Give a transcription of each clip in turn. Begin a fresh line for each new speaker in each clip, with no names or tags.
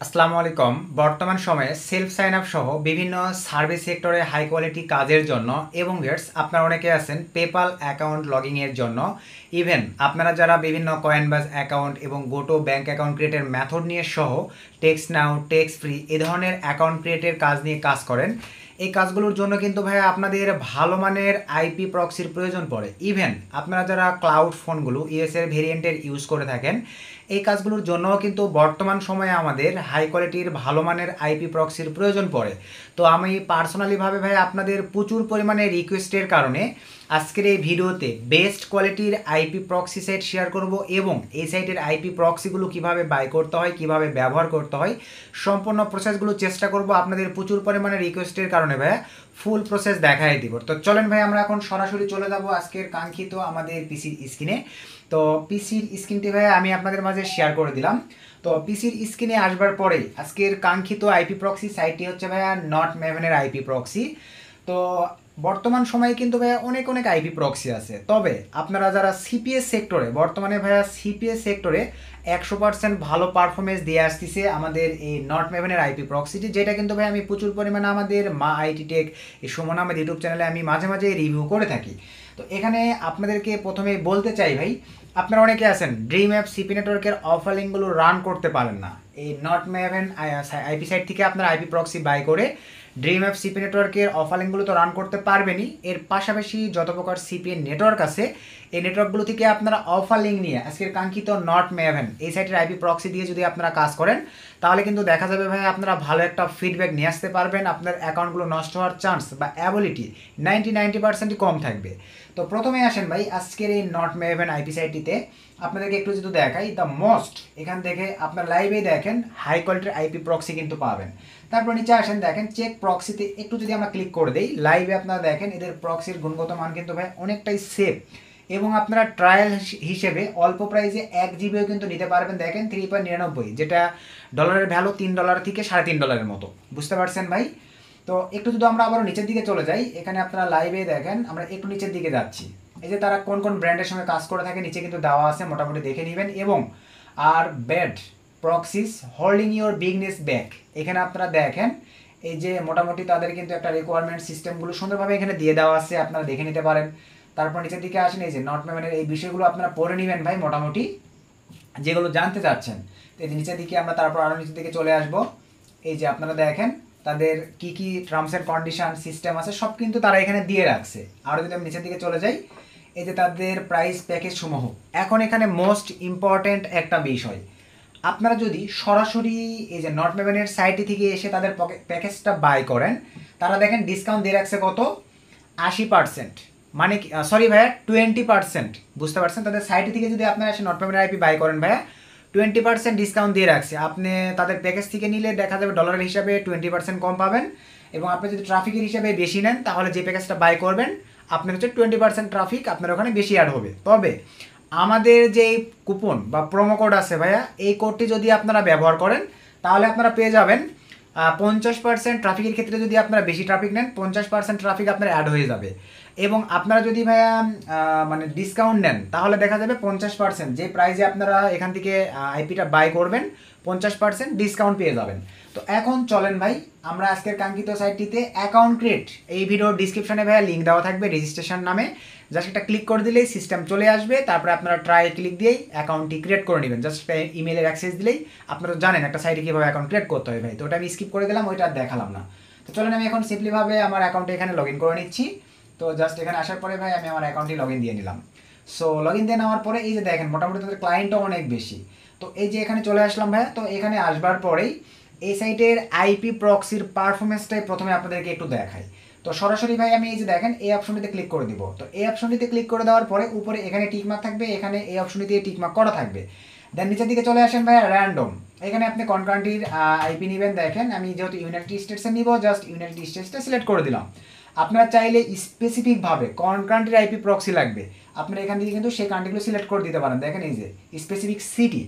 আসসালামু আলাইকুম। বর্তমান সময়ে সেলফ সাইন আপ সহ বিভিন্ন সার্ভিস সেক্টরে হাই কোয়ালিটি কাজের জন্য এবং ভিউয়ার্স আপনারা অনেকে আছেন পেপাল অ্যাকাউন্ট লগইন এর জন্য। ইভেন আপনারা যারা বিভিন্ন কয়েনবাস অ্যাকাউন্ট এবং গোটো ব্যাংক অ্যাকাউন্ট ক্রিয়েটের মেথড নিয়ে সহ টেক্স নাও টেক্স ফ্রি এই ধরনের অ্যাকাউন্ট ক্রিয়েটের কাজ নিয়ে কাজ করেন, এই কাজগুলোর জন্য কিন্তু ভাই আপনাদের ভালো মানের আইপি প্রক্সির প্রয়োজন পড়ে। ইভেন আপনারা যারা ক্লাউড ফোনগুলো ইউএসএর ভেরিয়েন্টের ইউজ করে থাকেন, এই কাজগুলোর জন্যও কিন্তু বর্তমান সময়ে আমাদের হাই কোয়ালিটির ভালো মানের আইপি প্রক্সির প্রয়োজন পড়ে। তো আমি পার্সোনালিভাবে ভাই আপনাদের প্রচুর পরিমাণে রিকোয়েস্টের কারণে আজকের এই ভিডিওতে বেস্ট কোয়ালিটির আইপি প্রক্সি সাইট শেয়ার করব এবং এই সাইটের আইপি প্রক্সিগুলো কিভাবে বাই করতে হয়, কিভাবে ব্যবহার করতে হয়, সম্পূর্ণ প্রসেসগুলো চেষ্টা করব আপনাদের প্রচুর পরিমাণে রিকোয়েস্টের কারণে ভাই ফুল প্রসেস দেখাই দিব। তো চলেন ভাই আমরা এখন সরাসরি চলে যাব আজকের কাঙ্ক্ষিত আমাদের পিসির স্ক্রিনে। তো পিসির স্ক্রিনটি ভাই আমি আপনাদের মাঝে শেয়ার করে দিলাম। তো পিসির স্ক্রিনে আসবার পরেই আজকের কাঙ্ক্ষিত আইপি প্রক্সি সাইটটি হচ্ছে ভাইয়া নট ম্যাভেনের আইপি প্রক্সি। তো বর্তমান সময়ে কিন্তু ভাইয়া অনেক অনেক আইপি প্রক্সি আছে, তবে আপনারা যারা সিপিএস সেক্টরে বর্তমানে ভাইয়া সিপিএস সেক্টরে 100% ভালো পারফরমেন্স দিয়ে আসতেছে আমাদের এই নট ম্যাভেনের আইপি প্রক্সিটি, যেটা কিন্তু ভাই আমি প্রচুর পরিমাণে আমাদের মা আইটি টেক এই সুমন আহমেদ ইউটিউব চ্যানেলে আমি মাঝে মাঝে রিভিউ করে থাকি। তো এখানে আপনাদেরকে প্রথমে বলতে চাই ভাই, আপনারা অনেকে আছেন ড্রিম অ্যাপ সিপি নেটওয়ার্কের অফার লিঙ্কগুলো রান করতে পারেন না। এই নট ম্যাভেন আইপি সাইট থেকে আপনারা আইপি প্রক্সি বাই করে ড্রিম অ্যাপ সিপি নেটওয়ার্কের অফার লিঙ্কগুলো তো রান করতে পারবেনই, এর পাশাপাশি যত প্রকার সিপিএন নেটওয়ার্ক আছে এই নেটওয়ার্কগুলো থেকে আপনারা অফার লিঙ্ক নিয়ে আজকের কাঙ্ক্ষিত নট ম্যাভেন এই সাইটের আইপি প্রক্সি দিয়ে যদি আপনারা কাজ করেন, তাহলে কিন্তু দেখা যাবে ভাই আপনারা ভালো একটা ফিডব্যাক নিয়ে আসতে পারবেন। আপনার অ্যাকাউন্টগুলো নষ্ট হওয়ার চান্স বা অ্যাবিলিটি 90% কম থাকবে। তো প্রথমে আসেন ভাই আজকের এই নট ম্যাভেন আইপি সাইটটিতে আপনাদেরকে একটু যদি দেখাই, দ্য মোস্ট এখান থেকে আপনার লাইভেই দেখেন হাই কোয়ালিটির আইপি প্রক্সি কিন্তু পাবেন। তারপর নিচে আসেন দেখেন চেক প্রক্সিতে একটু যদি আমরা ক্লিক করে দেই, লাইভে আপনারা দেখেন এদের প্রক্সির গুণগত মান কিন্তু ভাই অনেকটাই সেফ এবং আপনারা ট্রায়াল হিসেবে অল্প প্রাইসে 1 জিবিও কিন্তু নিতে পারবেন। দেখেন 3.99, যেটা ডলারের ভ্যালু $3 থেকে $3.5 মতো, বুঝতে পারছেন ভাই। তো একটু যদি আমরা আবারও নিচের দিকে চলে যাই, এখানে আপনারা লাইভে দেখেন আমরা একটু নিচের দিকে যাচ্ছি, এই যে তারা কোন কোন ব্র্যান্ডের সঙ্গে কাজ করে থাকে নিচে কিন্তু দেওয়া আছে, মোটামুটি দেখে নেবেন। এবং are bad proxies holding your business back, এখানে আপনারা দেখেন এই যে মোটামুটি তাদের কিন্তু একটা রিকোয়ারমেন্ট সিস্টেমগুলো সুন্দরভাবে এখানে দিয়ে দেওয়া আছে, আপনারা দেখে নিতে পারেন। তারপর নিচের দিকে আসেন, এই যে নট ম্যাভেনের এই বিষয়গুলো আপনারা পড়ে নেবেন ভাই, মোটামুটি যেগুলো জানতে চাচ্ছেন। তো এই যে নিচের দিকে আমরা তারপর আরও নিচের দিকে চলে আসব, এই যে আপনারা দেখেন তাদের কি কি টার্মস অ্যান্ড কন্ডিশন সিস্টেম আছে সব কিন্তু তারা এখানে দিয়ে রাখছে। আরও যদি আমি নিচের দিকে চলে যাই, এই যে তাদের প্রাইস প্যাকেজ সমূহ। এখন এখানে মোস্ট ইম্পর্ট্যান্ট একটা বিষয়, আপনারা যদি সরাসরি এই যে নট ম্যাভেনের সাইটে থেকে এসে তাদের প্যাকেজটা বাই করেন, তারা দেখেন ডিসকাউন্ট দিয়ে রাখছে কত, 80%, মানে সরি ভাইয়া 20%, বুঝতে পারছেন। তাদের সাইটে থেকে যদি আপনারা এসে নট ম্যাভেনের আইপি বাই করেন ভাইয়া 20% ডিসকাউন্ট দিয়ে রাখছে। আপনি তাদের প্যাকেজ থেকে নিলে দেখা যাবে ডলারের হিসাবে 20% কম পাবেন, এবং আপনি যদি ট্রাফিকের হিসাবে বেশি নেন তাহলে যে প্যাকেজটা বাই করবেন আপনার হচ্ছে 20% ট্রাফিক আপনার ওখানে বেশি অ্যাড হবে। তবে আমাদের যে কুপন বা প্রোমো কোড আছে ভাইয়া, এই কোডটি যদি আপনারা ব্যবহার করেন তাহলে আপনারা পেয়ে যাবেন 50% ট্রাফিকের ক্ষেত্রে। যদি আপনারা বেশি ট্রাফিক নেন 50% ট্রাফিক আপনার অ্যাড হয়ে যাবে। এবং আপনারা যদি ভাইয়া মানে ডিসকাউন্ট নেন তাহলে দেখা যাবে 50%, যে প্রাইসে আপনারা এখান থেকে আইপিটা বাই করবেন 50% ডিসকাউন্ট পেয়ে যাবেন। তো এখন চলেন ভাই আমরা আজকের কাঙ্ক্ষিত সাইটটিতে অ্যাকাউন্ট ক্রিয়েট, এই ভিডিওর ডিসক্রিপশনে ভাইয়া লিঙ্ক দেওয়া থাকবে রেজিস্ট্রেশন নামে, জাস্ট একটা ক্লিক করে দিলেই সিস্টেম চলে আসবে। তারপরে আপনারা ট্রাই ক্লিক দিয়েই অ্যাকাউন্টটি ক্রিয়েট করে নেবেন, জাস্ট ইমেলের অ্যাক্সেস দিলেই। আপনারা জানেন একটা সাইটে কীভাবে অ্যাকাউন্ট ক্রিয়েট করতে হয় ভাই, তো ওটা আমি স্কিপ করে দিলাম, ওইটা আর দেখালাম না। তো চলেন আমি এখন সিম্পলিভাবে আমার অ্যাকাউন্টে এখানে লগ ইন করে নিচ্ছি। তো জাস্ট এখানে আসার পরে ভাই আমি আমার অ্যাকাউন্টে লগ ইন দিয়ে নিলাম। সো লগ ইন দিয়ে নেওয়ার পরে এই যে দেখেন মোটামুটি তাদের ক্লায়েন্টও অনেক বেশি। তো এই যে এখানে চলে আসলাম ভাইয়া, তো এখানে আসবার পরেই এই সাইটের আইপি প্রক্সির পারফরমেন্সটাই প্রথমে আপনাদেরকে একটু দেখাই। তো সরাসরি ভাই আমি এই যে দেখেন এই অপশনটিতে ক্লিক করে দিব। তো এই অপশনটিতে ক্লিক করে দেওয়ার পরে উপরে এখানে টিকমার্ক থাকবে, এখানে এই অপশনটিতে টিকমার্ক করা থাকবে। দেন নিচের দিকে চলে আসেন ভাইয়া র্যান্ডম, এখানে আপনি কোন কান্ট্রির আইপি নেবেন। দেখেন আমি যেহেতু ইউনাইটেড স্টেটসে নিব, জাস্ট ইউনাইটেড স্টেটসটা সিলেক্ট করে দিলাম। আপনারা চাইলে স্পেসিফিকভাবে কোন কান্ট্রির আইপি প্রক্সি লাগবে আপনারা এখান থেকে কিন্তু সেই কান্ট্রিগুলো সিলেক্ট করে দিতে পারেন। দেখেন এই যে স্পেসিফিক সিটি,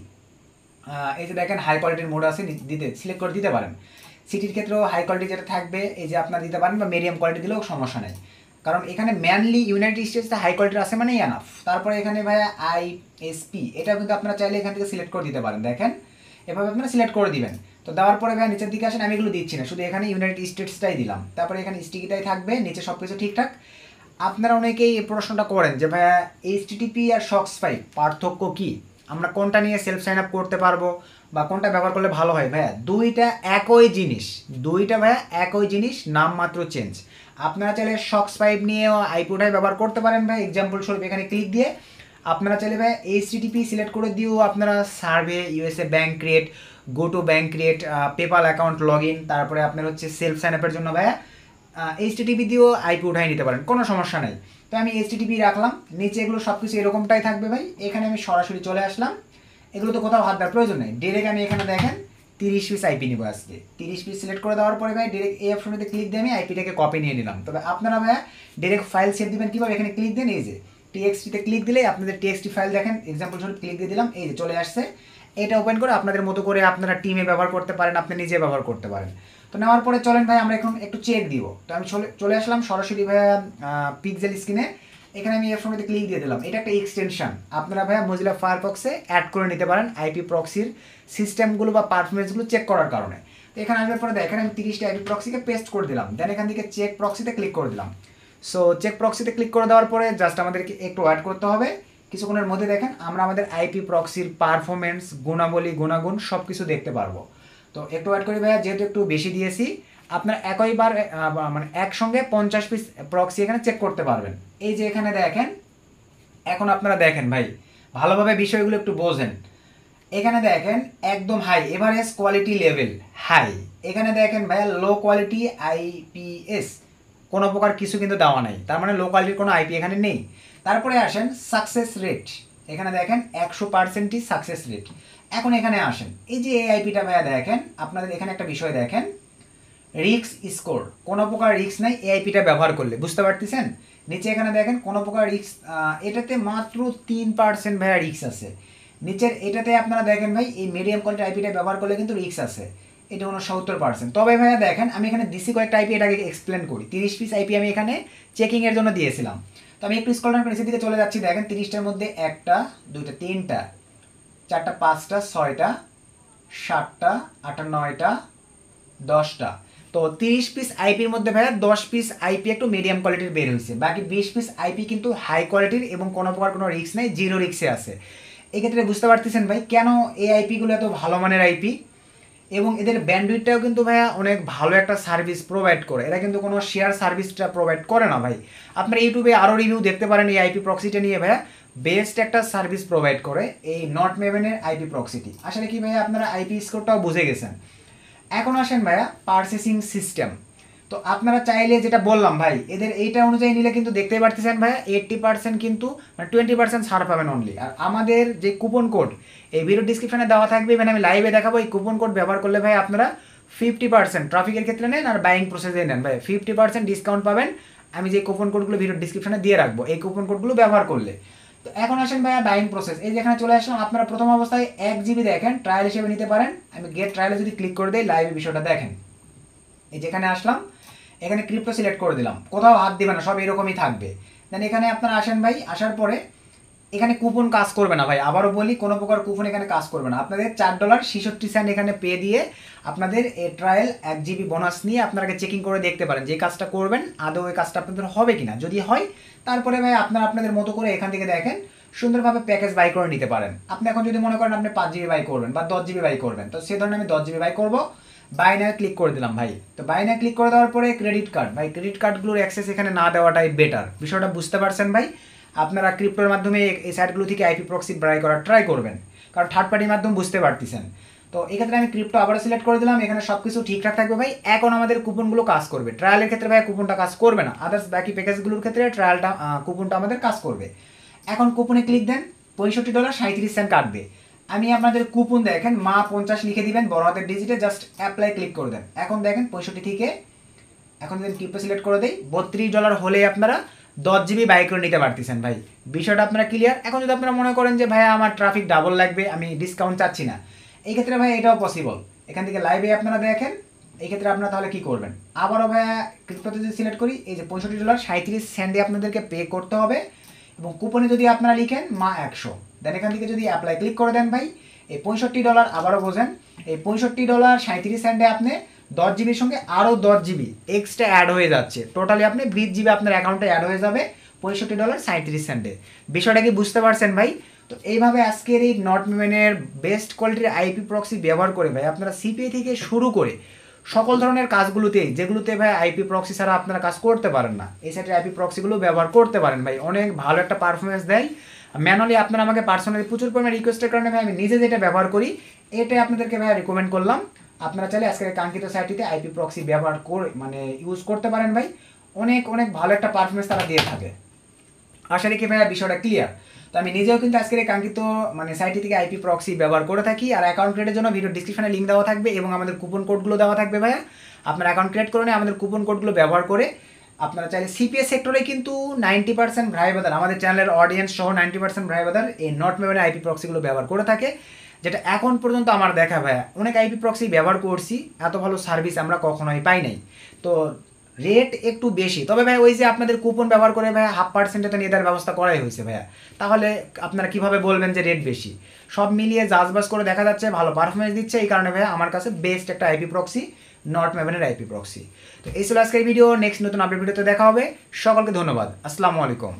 এই যে দেখেন হাই কোয়ালিটির মোড আছে, দিতে সিলেক্ট করে দিতে পারেন। সিটির ক্ষেত্রেও হাই কোয়ালিটি যেটা থাকবে এই যে আপনারা দিতে পারেন, বা মিডিয়াম কোয়ালিটি দিলেও সমস্যা নেই, কারণ এখানে মেনলি ইউনাইটেড স্টেটসে হাই কোয়ালিটির আছে মানে এনাফ। তারপরে এখানে ভাইয়া আইএসপি, এটা কিন্তু আপনারা চাইলে এখান থেকে সিলেক্ট করে দিতে পারেন। দেখেন এভাবে আপনারা সিলেক্ট করে দিবেন। তো দেওয়ার পরে ভাই নিচের দিকে আসেন, আমি এগুলো দিচ্ছি না, শুধু এখানে ইউনাইটেড স্টেটসটাই দিলাম, তারপরে এখানে স্টিকিটাই থাকবে, নিচে সব কিছু ঠিকঠাক। আপনারা অনেকেই এই প্রশ্নটা করেন যে ভাইয়া এইচটিটিপি আর শক্স5 পার্থক্য কি, আমরা কোনটা নিয়ে সেলফ সাইন আপ করতে পারবো বা কোনটা ব্যবহার করলে ভালো হয়। ভাইয়া দুইটা একই জিনিস, দুইটা ভাইয়া একই জিনিস, নাম মাত্র চেঞ্জ। আপনারা চাইলে শক্স5 নিয়েও আইপিওটাই ব্যবহার করতে পারেন ভাই, এক্সাম্পল স্বরূপ এখানে ক্লিক দিয়ে আপনারা চাইলে ভাই এইচটিটিপি সিলেক্ট করে দিয়েও আপনারা survey, USA bank create, go to bank create, PayPal account log in, তারপরে আপনার হচ্ছে সেলফ সাইন আপের জন্য ভাইয়া এইচটিটিপি দিয়েও আইপি উঠাই নিতে পারেন, কোনো সমস্যা নেই। তো আমি এইচটিটিপি রাখলাম, নিচে এগুলো সব কিছু এরকমটাই থাকবে ভাই। এখানে আমি সরাসরি চলে আসলাম, এগুলো তো কোথাও হাত দেওয়ার প্রয়োজন নেই, ডিরেক্ট আমি এখানে দেখেন 30 পিস আইপি নিব আজকে। 30 পিস সিলেক্ট করে দেওয়ার পরে ভাই ডিরেক্ট এই অপশনটাতে ক্লিক দিয়ে আমি আইপিটাকে কপি নিয়ে নিলাম। তবে আপনারা ভাইয়া ডিরেক্ট ফাইল সেভ দিবেন কীভাবে, এখানে ক্লিক দেন, এই যে টিএক্সটিতে ক্লিক দিলে আপনাদের টিএক্সটি ফাইল দেখেন, এক্সাম্পল স্বরূপ ক্লিক দিয়ে দিলাম, এই যে চলে আসছে। এটা ওপেন করে আপনাদের মতো করে আপনারা টিমে ব্যবহার করতে পারেন, আপনি নিজে ব্যবহার করতে পারেন। তো নেওয়ার পরে চলেন ভাই আমরা এখন একটু চেক দিব। তো আমি চলে আসলাম সরাসরি ভাইয়া পিক্সেল স্ক্রিনে, এখানে আমি এর সঙ্গে ক্লিক দিয়ে দিলাম। এটা একটা এক্সটেনশন, আপনারা ভাইয়া মজিলা ফায়ারফক্সে অ্যাড করে নিতে পারেন আইপি প্রক্সির সিস্টেমগুলো বা পারফরমেন্সগুলো চেক করার কারণে। তো এখানে আসবার পরে দেখেন আমি 30টা আইপি প্রক্সিকে পেস্ট করে দিলাম, দেন এখান থেকে চেক প্রক্সিতে ক্লিক করে দিলাম। সো চেক প্রক্সিতে ক্লিক করে দেওয়ার পরে জাস্ট আমাদেরকে একটু অ্যাড করতে হবে, কিছুক্ষণের মধ্যে দেখেন আমরা আমাদের আইপি প্রক্সির পারফরমেন্স, গুণাবলী, গুণাগুণ সব কিছু দেখতে পারবো। তো একটু অ্যাড করি ভাইয়া, যেহেতু একটু বেশি দিয়েছি, আপনার একইবার মানে একসঙ্গে 50 পিস প্রক্সি এখানে চেক করতে পারবেন। এই যে এখানে দেখেন, এখন আপনারা দেখেন ভাই ভালোভাবে বিষয়গুলো একটু বোঝেন। এখানে দেখেন একদম high average quality level high, এখানে দেখেন ভাইয়া লো কোয়ালিটি আইপিএস, কোনো প্রকার কিছু কিন্তু দেওয়া নাই, তার মানে লো কোয়ালিটির কোনো আইপি এখানে নেই। তারপরে আসেন সাকসেস রেট, এখানে দেখেন 100%ই সাকসেস রেট। এখন এখানে আসেন, এই যে এই আইপিটা ভাইয়া দেখেন, আপনাদের এখানে একটা বিষয় দেখেন, রিক্স স্কোর, কোনো প্রকার রিক্স নাই এই আইপিটা ব্যবহার করলে, বুঝতে পারতেছেন। নিচে এখানে দেখেন কোনো প্রকার রিক্স, এটাতে মাত্র 3% ভাইয়া রিক্স আছে। নিচের এটাতে আপনারা দেখেন ভাই এই মিডিয়াম কোয়ালিটি আইপিটা ব্যবহার করলে কিন্তু রিক্স আছে, এটা 69%। তবে ভাইয়া দেখেন আমি এখানে দিছি কয়েকটা আইপি, এটাকে এক্সপ্লেন করি। 30 পিস আইপি আমি এখানে চেকিংয়ের জন্য দিয়েছিলাম। তো আমি একটু স্ক্রল ডাউন করে নিচের দিকে চলে যাচ্ছি, দেখেন 30টার মধ্যে 1টা 2টা 3টা 4টা 5টা 6টা 7টা 8টা 9টা 10টা। তো 30 পিস আইপির মধ্যে ভাইয়া 10 পিস আইপি একটু মিডিয়াম কোয়ালিটির বের হয়েছে, বাকি 20 পিস আইপি কিন্তু হাই কোয়ালিটির এবং কোনো প্রকার কোনো রিস্ক নেই, জিরো রিক্সে আছে। এক্ষেত্রে বুঝতে পারতেছেন ভাই কেন এই আইপিগুলো এত ভালো মানের আইপি, এবং এদের ব্যান্ডউইথটাও কিন্তু ভাইয়া অনেক ভালো একটা সার্ভিস প্রোভাইড করে, এরা কিন্তু কোনো শেয়ার সার্ভিসটা প্রোভাইড করে না ভাই। আপনারা ইউটিউবে আরও রিভিউ দেখতে পারেন এই আইপি প্রক্সিটা নিয়ে, ভাইয়া বেস্ট একটা সার্ভিস প্রোভাইড করে এই নট মেভেনের আইপি প্রক্সিটি। আসলে কি ভাইয়া আপনারা আইপি স্কোরটাও বুঝে গেছেন। এখন আসেন ভাইয়া পারচেসিং সিস্টেম। তো আপনারা চাইলে যেটা বললাম ভাই, এদের এইটা অনুযায়ী নিলে কিন্তু দেখতেই পারতেছেন ভাইয়া 80% কিন্তু মানে 20% ছাড় পাবেন অনলি। আর আমাদের যে কুপন কোড এই ভিডিও ডিসক্রিপশনে দেওয়া থাকবে, মানে আমি লাইভে দেখাবো, এই কুপন কোড ব্যবহার করলে ভাই আপনারা 50% ট্রাফিকের ক্ষেত্রে নেন আর বাইং প্রসেসে নেন ভাই 50% ডিসকাউন্ট পাবেন। আমি যে কুপন কোডগুলো ভিডিও ডিসক্রিপশনে দিয়ে রাখবো এই কুপন কোডগুলো ব্যবহার করলে। তো এখন আসেন ভাইয়া বাইং প্রসেস, এই যেখানে চলে আসলাম, আপনারা প্রথম অবস্থায় 1 জিবি দেখেন ট্রায়াল হিসেবে নিতে পারেন। আমি গেট ট্রায়ালে যদি ক্লিক করে দিই লাইভ বিষয়টা দেখেন, এই যেখানে আসলাম, এখানে ক্রিপ্টো সিলেক্ট করে দিলাম, কোথাও হাত দিবে না, সব এরকমই থাকবে। দেন এখানে আপনারা আসেন ভাই, আসার পরে এখানে কুপন কাজ করবে না ভাই, আবারও বলি কোনো প্রকার কুপন এখানে কাজ করবে না। আপনাদের $4.66 এখানে পে দিয়ে আপনাদের এ ট্রায়াল 1 জিবি বোনাস নিয়ে আপনারা চেকিং করে দেখতে পারেন যে কাজটা করবেন আদৌ ওই কাজটা আপনাদের হবে কিনা। যদি হয় তারপরে ভাই আপনারা আপনাদের মতো করে এখান থেকে দেখেন সুন্দরভাবে প্যাকেজ বাই করে নিতে পারেন। আপনি এখন যদি মনে করেন আপনি 5 জিবি বাই করবেন বা 10 জিবি বাই করবেন, তো সে ধরনের আমি 10 জিবি বাই করবো, বাই নাও ক্লিক করে দিলাম ভাই। তো বাই নাও ক্লিক করে দেওয়ার পরে ক্রেডিট কার্ড, ভাই ক্রেডিট কার্ডগুলোর অ্যাক্সেস এখানে না দেওয়াটাই বেটার, বিষয়টা বুঝতে পারছেন ভাই। আপনারা ক্রিপ্টোর মাধ্যমে এই সাইটগুলো থেকে আইপি প্রক্সি বাই করার ট্রাই করবেন, কারণ থার্ড পার্টির মাধ্যমে বুঝতে পারতেছেন। তো এক্ষেত্রে আমি ক্রিপ্টো আবার সিলেক্ট করে দিলাম, এখানে সব কিছু ঠিকঠাক থাকবে ভাই। এখন আমাদের কুপনগুলো কাজ করবে, ট্রায়ালের ক্ষেত্রে ভাই কুপনটা কাজ করবে না, আদার্স বাকি প্যাকেজগুলোর ক্ষেত্রে ট্রায়ালটা কুপনটা আমাদের কাজ করবে। এখন কুপনে ক্লিক দেন, $65.37 কাটবে। আমি আপনাদের কুপন দেখেন মা 50 লিখে দিবেন বড় হাতের ডিজিটে, জাস্ট অ্যাপ্লাই ক্লিক করে দেন। এখন দেখেন 65 থেকে এখন যদি ক্রিপ্টো সিলেক্ট করে দেই $32 হলে আপনারা 10 জিবি বাই করে নিতে পারতেছেন ভাই। বিষয়টা আপনারা ক্লিয়ার। এখন যদি আপনারা মনে করেন যে ভাই আমার ট্রাফিক ডাবল লাগবে, আমি ডিসকাউন্ট চাচ্ছি না, এই ক্ষেত্রে ভাই এটাও পসিবল। এখান থেকে লাইভে আপনারা দেখেন, এই ক্ষেত্রে আপনারা তাহলে কি করবেন, আবারও ভাই ক্রিপ্টোতে যদি সিলেক্ট করি, এই যে $65.37 আপনাদেরকে পে করতে হবে, এবং কুপনে যদি আপনারা লিখেন মা 100, দেন এখান থেকে যদি অ্যাপ্লাই ক্লিক করে দেন ভাই, এই $65 আবারও বোঝেন এই $65.37 আপনি 10 জিবির সঙ্গে আরও 10 জিবি এক্সট্রা অ্যাড হয়ে যাচ্ছে। টোটালি আপনি 20 জিবি আপনার অ্যাকাউন্টে অ্যাড হয়ে যাবে $65.37। বিষয়টা কি বুঝতে পারছেন ভাই? তো এইভাবে আজকের এই নট মেমেনের বেস্ট কোয়ালিটির আইপি প্রক্সি ব্যবহার করে ভাই আপনারা সিপিএ থেকে শুরু করে সকল ধরনের কাজগুলোতেই, যেগুলোতে ভাই আইপি প্রক্সি ছাড়া আপনারা কাজ করতে পারেন না, এই সাইটের আইপি প্রক্সিগুলো ব্যবহার করতে পারেন ভাই। অনেক ভালো একটা পারফরমেন্স দেয়। ম্যানুয়ালি আপনারা আমাকে পার্সোনালি প্রচুর পরিমাণে রিকোয়েস্টের কারণে ভাই আমি নিজে যেটা ব্যবহার করি এটাই আপনাদেরকে ভাই রেকমেন্ড করলাম। আপনারা চাইলে আজকের কাঙ্ক্ষিত সাইটটিতে আইপি প্রক্সি ব্যবহার করে মানে ইউজ করতে পারেন ভাই। অনেক অনেক ভালো একটা পারফরমেন্স তারা দিয়ে থাকে। আশা রেখে ভাইয়া বিষয়টা ক্লিয়ার। তো আমি নিজেও কিন্তু আজকের এই কাঙ্ক্ষিত মানে সাইটটি থেকে আইপি প্রক্সি ব্যবহার করে থাকি। আর অ্যাকাউন্ট ক্রিয়েটের জন্য ভিডিও ডিসক্রিপশনে লিঙ্ক দেওয়া থাকবে এবং আমাদের কুপন কোডগুলো দেওয়া থাকবে ভাইয়া। আপনার অ্যাকাউন্ট ক্রিয়েট করে নিয়ে আমাদের কুপন কোডগুলো ব্যবহার করে আপনারা চাইলে সিপিএস সেক্টরে কিন্তু 90% ভাই বাদার, আমাদের চ্যানেলের অডিয়েন্স সহ 90% ভাই বাদার এই নট মেমোরি আইপি প্রক্সিগুলো ব্যবহার করে থাকে, যেটা এখন পর্যন্ত আমার দেখা ভাইয়া অনেক আইপি প্রক্সি ব্যবহার করছি, এত ভালো সার্ভিস আমরা কখনোই পাই নাই। তো রেট একটু বেশি, তবে ভাই ওই যে আপনাদের কুপন ব্যবহার করে ভাই 0.5% তো নিয়ে দেওয়ার ব্যবস্থা করাই হয়েছে ভাইয়া। তাহলে আপনারা কিভাবে বলবেন যে রেট বেশি? সব মিলিয়ে জাজবাজ করে দেখা যাচ্ছে ভালো পারফরমেন্স দিচ্ছে, এই কারণে ভাইয়া আমার কাছে বেস্ট একটা আইপি প্রক্সি নট মেভেনের আইপি প্রক্সি। তো এই ছিল আজকের ভিডিও। নেক্সট নতুন আপডেট ভিডিওতে দেখা হবে। সকলকে ধন্যবাদ। আসসালামু আলাইকুম।